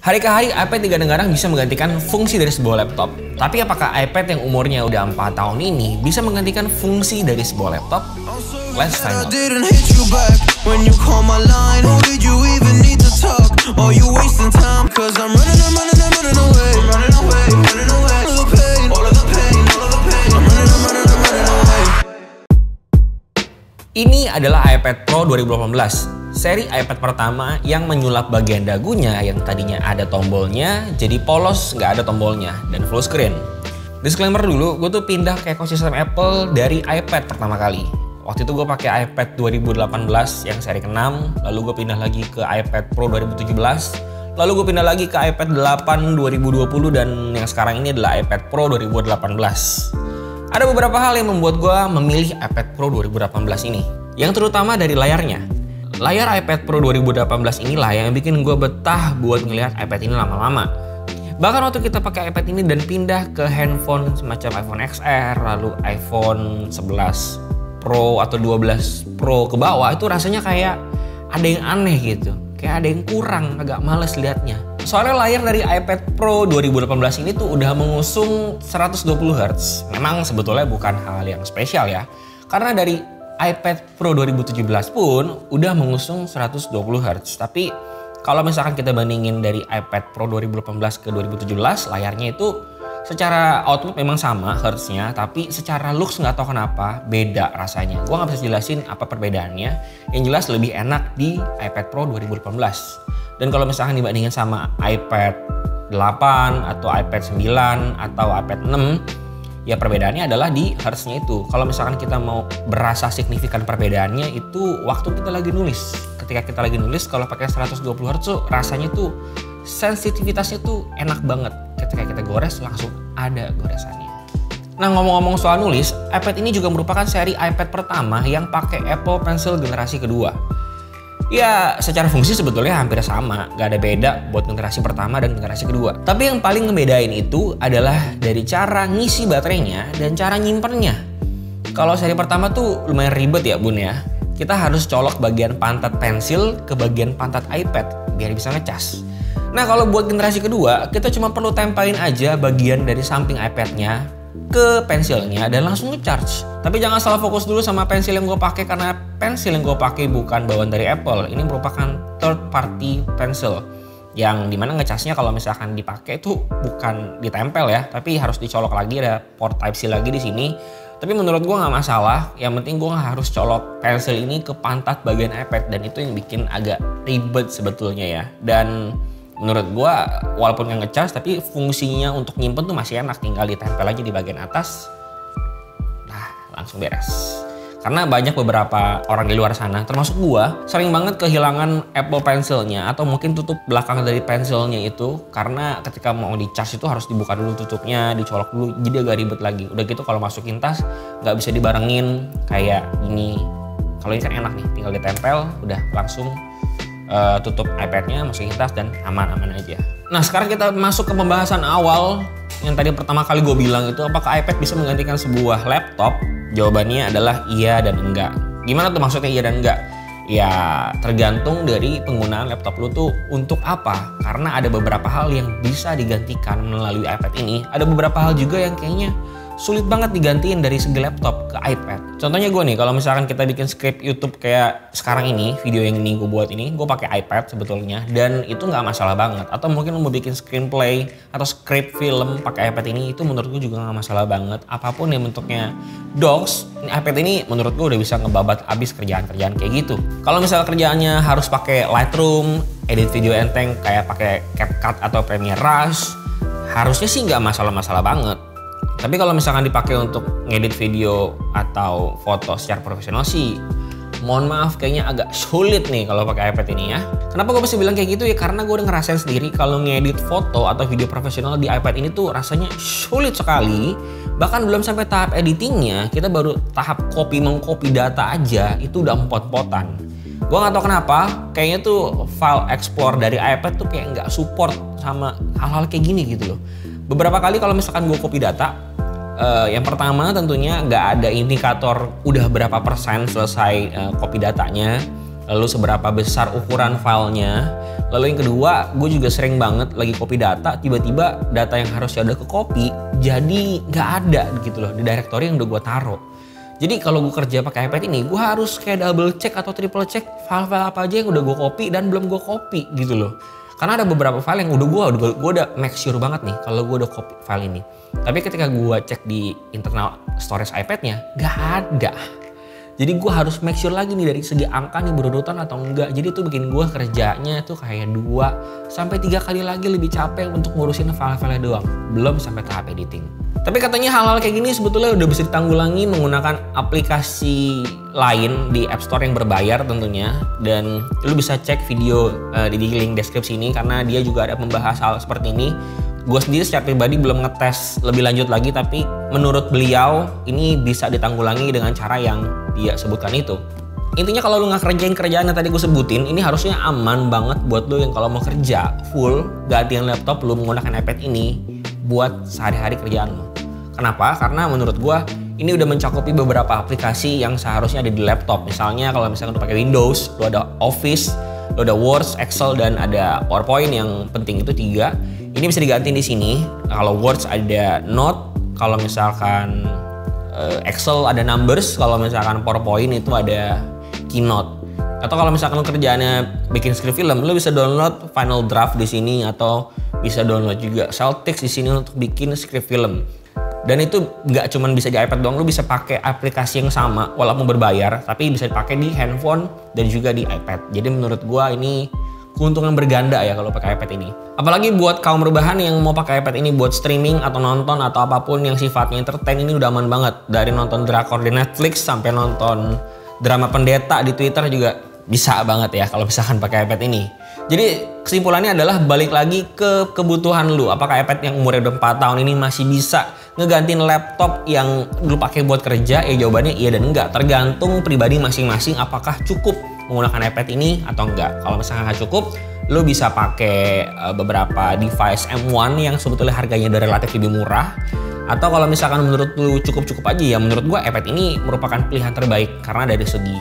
Hari ke hari, iPad kadang-kadang bisa menggantikan fungsi dari sebuah laptop. Tapi apakah iPad yang umurnya udah 4 tahun ini bisa menggantikan fungsi dari sebuah laptop? Let's find out. Ini adalah iPad Pro 2018. Seri iPad pertama yang menyulap bagian dagunya yang tadinya ada tombolnya jadi polos, nggak ada tombolnya, dan full screen. Disclaimer dulu, gue tuh pindah ke ekosistem Apple dari iPad pertama kali. Waktu itu gue pakai iPad 2018 yang seri ke-6, lalu gue pindah lagi ke iPad Pro 2017, lalu gue pindah lagi ke iPad 8 2020, dan yang sekarang ini adalah iPad Pro 2018. Ada beberapa hal yang membuat gue memilih iPad Pro 2018 ini, yang terutama dari layarnya. Layar iPad Pro 2018 inilah yang bikin gue betah buat ngeliat iPad ini lama-lama. Bahkan waktu kita pakai iPad ini dan pindah ke handphone semacam iPhone XR, lalu iPhone 11 Pro atau 12 Pro ke bawah, itu rasanya kayak ada yang aneh gitu. Kayak ada yang kurang, agak males liatnya. Soalnya layar dari iPad Pro 2018 ini tuh udah mengusung 120Hz. Memang sebetulnya bukan hal yang spesial ya. Karena dari iPad Pro 2017 pun udah mengusung 120Hz. Tapi kalau misalkan kita bandingin dari iPad Pro 2018 ke 2017, layarnya itu secara output memang sama Hertznya, tapi secara looks nggak tahu kenapa beda rasanya. Gua nggak bisa jelasin apa perbedaannya. Yang jelas lebih enak di iPad Pro 2018. Dan kalau misalkan dibandingin sama iPad 8 atau iPad 9 atau iPad 6, ya perbedaannya adalah di Hertznya itu. Kalau misalkan kita mau berasa signifikan perbedaannya itu waktu kita lagi nulis. Ketika kita lagi nulis, kalau pakai 120Hz tuh rasanya tuh sensitivitasnya tuh enak banget. Ketika kita gores langsung ada goresannya. Nah, ngomong-ngomong soal nulis, iPad ini juga merupakan seri iPad pertama yang pakai Apple Pencil generasi kedua. Ya, secara fungsi sebetulnya hampir sama, gak ada beda buat generasi pertama dan generasi kedua. Tapi yang paling ngebedain itu adalah dari cara ngisi baterainya dan cara nyimpennya. Kalau seri pertama tuh lumayan ribet ya bun ya. Kita harus colok bagian pantat pensil ke bagian pantat iPad biar bisa ngecas. Nah, kalau buat generasi kedua, kita cuma perlu tempelin aja bagian dari samping iPad-nya ke pensilnya dan langsung ngecharge. Tapi jangan salah fokus dulu sama pensil yang gue pakai, karena pensil yang gue pakai bukan bawaan dari Apple. Ini merupakan third party pencil yang dimana ngecasnya kalau misalkan dipakai itu bukan ditempel ya, tapi harus dicolok lagi, ada port Type-C lagi di sini. Tapi menurut gue nggak masalah, yang penting gue harus colok pensil ini ke pantat bagian iPad, dan itu yang bikin agak ribet sebetulnya ya. Dan menurut gue walaupun nggak ngecas, tapi fungsinya untuk nyimpen tuh masih enak, tinggal ditempel aja di bagian atas. Nah, langsung beres. Karena banyak beberapa orang di luar sana, termasuk gua, sering banget kehilangan Apple Pencilnya atau mungkin tutup belakang dari pensilnya itu, karena ketika mau di-charge itu harus dibuka dulu tutupnya, dicolok dulu, jadi agak ribet lagi. Udah gitu kalau masukin tas nggak bisa dibarengin kayak ini. Kalau ini kan enak nih, tinggal ditempel, udah langsung tutup iPad-nya, masukin tas, dan aman-aman aja. Nah, sekarang kita masuk ke pembahasan awal yang tadi pertama kali gue bilang itu, apakah iPad bisa menggantikan sebuah laptop? Jawabannya adalah iya dan enggak. Gimana tuh maksudnya iya dan enggak? Ya tergantung dari penggunaan laptop lu tuh untuk apa. Karena ada beberapa hal yang bisa digantikan melalui iPad ini. Ada beberapa hal juga yang kayaknya sulit banget digantiin dari segi laptop ke iPad. Contohnya gue nih, kalau misalkan kita bikin script YouTube kayak sekarang ini, video yang ini gue buat ini, gue pakai iPad sebetulnya, dan itu nggak masalah banget. Atau mungkin lo mau bikin screenplay atau script film pakai iPad ini, itu menurut gue juga nggak masalah banget. Apapun yang bentuknya docs, iPad ini menurut gue udah bisa ngebabat abis kerjaan-kerjaan kayak gitu. Kalau misalnya kerjaannya harus pakai Lightroom, edit video enteng kayak pakai CapCut atau Premiere Rush, harusnya sih nggak masalah-masalah banget. Tapi kalau misalkan dipakai untuk ngedit video atau foto secara profesional sih, mohon maaf kayaknya agak sulit nih kalau pakai iPad ini ya. Kenapa gue bisa bilang kayak gitu ya? Karena gue udah ngerasain sendiri kalau ngedit foto atau video profesional di iPad ini tuh rasanya sulit sekali. Bahkan belum sampai tahap editingnya, kita baru tahap mengcopy data aja itu udah empot-potan. Gue gak tau kenapa, kayaknya tuh file explore dari iPad tuh kayak nggak support sama hal-hal kayak gini gitu loh. Beberapa kali kalau misalkan gue copy data, yang pertama tentunya nggak ada indikator udah berapa persen selesai copy datanya, lalu seberapa besar ukuran filenya, Lalu yang kedua, gue juga sering banget lagi copy data, tiba-tiba data yang harusnya udah ke copy jadi nggak ada gitu loh di directory yang udah gue taruh. Jadi kalau gue kerja pakai iPad ini, gue harus kayak double check atau triple check file-file apa aja yang udah gue copy dan belum gue copy gitu loh. Karena ada beberapa file yang gue udah make sure banget nih kalau gue udah copy file ini. Tapi ketika gue cek di internal storage iPad-nya, nggak ada. Jadi gue harus make sure lagi nih dari segi angka nih berurutan atau enggak. Jadi itu bikin gue kerjanya tuh kayak 2 sampai 3 kali lagi lebih capek untuk ngurusin file-file doang. Belum sampai tahap editing. Tapi katanya hal-hal kayak gini sebetulnya udah bisa ditanggulangi menggunakan aplikasi lain di App Store yang berbayar tentunya. Dan lu bisa cek video di link deskripsi ini karena dia juga ada membahas hal seperti ini. Gue sendiri secara pribadi belum ngetes lebih lanjut lagi, tapi menurut beliau ini bisa ditanggulangi dengan cara yang dia sebutkan itu. Intinya kalau lu nggak kerjain kerjaan yang tadi gue sebutin, ini harusnya aman banget buat lu yang kalau mau kerja full gantian laptop lu menggunakan iPad ini buat sehari-hari kerjaan lu. Kenapa? Karena menurut gue ini udah mencakupi beberapa aplikasi yang seharusnya ada di laptop. Misalnya kalau misalkan lu pakai Windows, lu ada Office, lu ada Word, Excel, dan ada PowerPoint yang penting itu 3. Ini bisa digantiin di sini. Kalau Words ada Note, kalau misalkan Excel ada Numbers, kalau misalkan PowerPoint itu ada Keynote. Atau kalau misalkan kerjaannya bikin script film, lo bisa download Final Draft di sini atau bisa download juga Celtix di sini untuk bikin script film. Dan itu nggak cuma bisa di iPad doang, lo bisa pakai aplikasi yang sama walaupun berbayar, tapi bisa dipakai di handphone dan juga di iPad. Jadi menurut gua ini keuntungan berganda ya kalau pakai iPad ini. Apalagi buat kaum rebahan yang mau pakai iPad ini buat streaming atau nonton atau apapun yang sifatnya entertain, ini udah aman banget. Dari nonton drakor di Netflix sampai nonton drama pendeta di Twitter juga bisa banget ya kalau misalkan pakai iPad ini. Jadi kesimpulannya adalah balik lagi ke kebutuhan lu. Apakah iPad yang umurnya udah 4 tahun ini masih bisa ngegantiin laptop yang lu pakai buat kerja? Ya jawabannya iya dan enggak. Tergantung pribadi masing-masing apakah cukup menggunakan iPad ini atau enggak. Kalau misalnya nggak cukup, lo bisa pakai beberapa device M1 yang sebetulnya harganya udah relatif lebih murah. Atau kalau misalkan menurut lo cukup-cukup aja, ya menurut gua iPad ini merupakan pilihan terbaik karena dari segi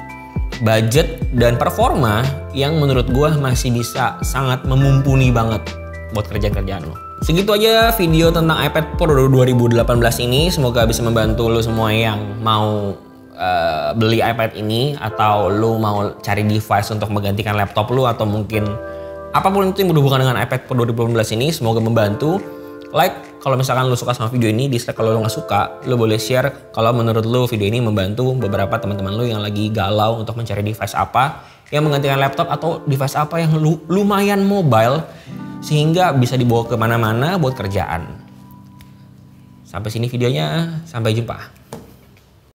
budget dan performa yang menurut gua masih bisa sangat memumpuni banget buat kerjaan-kerjaan lo. Segitu aja video tentang iPad Pro 2018 ini. Semoga bisa membantu lo semua yang mau beli iPad ini, atau lu mau cari device untuk menggantikan laptop lu, atau mungkin apapun itu yang berhubungan dengan iPad Pro 2018 ini. Semoga membantu. Like kalau misalkan lu suka sama video ini, dislike kalau lu nggak suka. Lu boleh share kalau menurut lu video ini membantu beberapa teman-teman lu yang lagi galau untuk mencari device apa yang menggantikan laptop, atau device apa yang lumayan mobile sehingga bisa dibawa kemana-mana buat kerjaan. Sampai sini videonya, sampai jumpa.